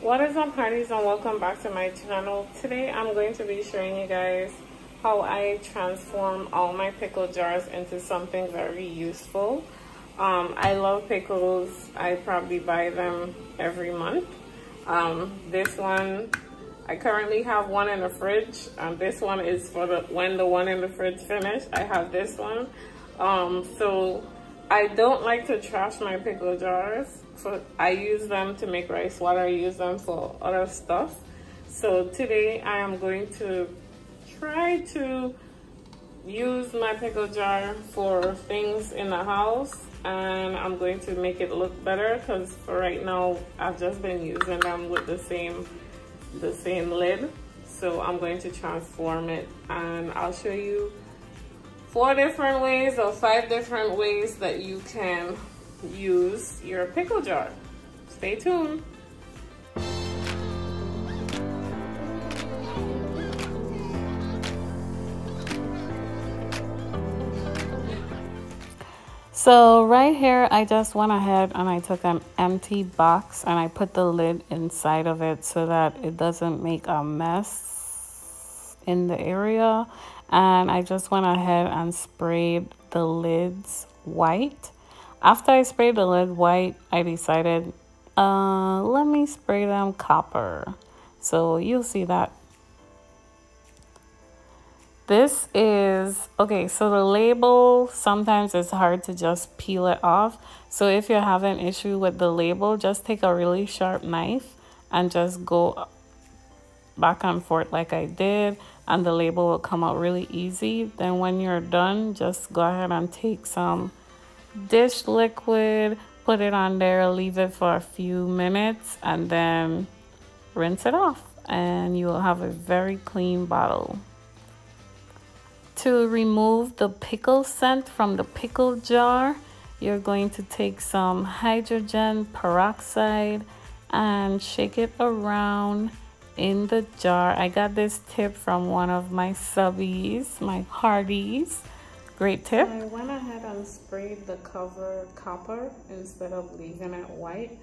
What is up, hearties, and welcome back to my channel. Today I'm going to be showing you guys how I transform all my pickle jars into something very useful. I love pickles. I probably buy them every month. This one, I currently have one in the fridge. This one is for when the one in the fridge finished. I have this one. So I don't like to trash my pickle jars. I use them to make rice water. I use them for other stuff. So today I am going to try to use my pickle jar for things in the house, and I'm going to make it look better because for right now I've just been using them with the same lid. So I'm going to transform it, and I'll show you 4 different ways or 5 different ways that you can use your pickle jar. Stay tuned. So right here, I just went ahead and I took an empty box and I put the lid inside of it so that it doesn't make a mess in the area. And I just went ahead and sprayed the lids white. After I sprayed the lid white, I decided, let me spray them copper. So you'll see that. This is, okay, so the label, sometimes it's hard to just peel it off. So if you're having an issue with the label, just take a really sharp knife and just go back and forth like I did, and the label will come out really easy. Then when you're done, just go ahead and take some dish liquid, put it on there, leave it for a few minutes, and then rinse it off, and you will have a very clean bottle. To remove the pickle scent from the pickle jar, you're going to take some hydrogen peroxide and shake it around in the jar. I got this tip from one of my subbies, my hardies. Great tip. I went ahead and sprayed the cover copper instead of leaving it white.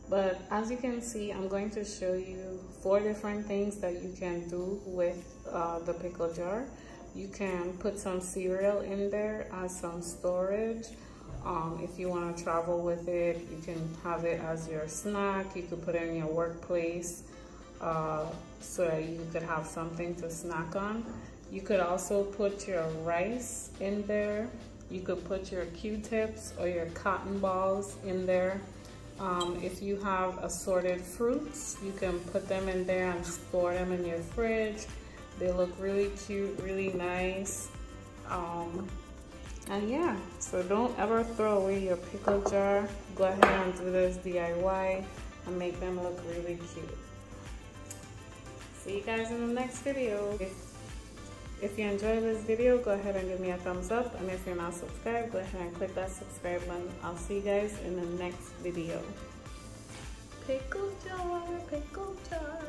But as you can see, I'm going to show you 4 different things that you can do with the pickle jar. You can put some cereal in there as some storage. If you want to travel with it, you can have it as your snack. You could put it in your workplace so that you could have something to snack on. You could also put your rice in there. You could put your Q-tips or your cotton balls in there. If you have assorted fruits, you can put them in there and store them in your fridge. They look really cute, really nice. And yeah, so don't ever throw away your pickle jar. Go ahead and do this DIY and make them look really cute. See you guys in the next video. If you enjoyed this video, go ahead and give me a thumbs up. And if you're not subscribed, go ahead and click that subscribe button. I'll see you guys in the next video. Pickle jar, pickle jar.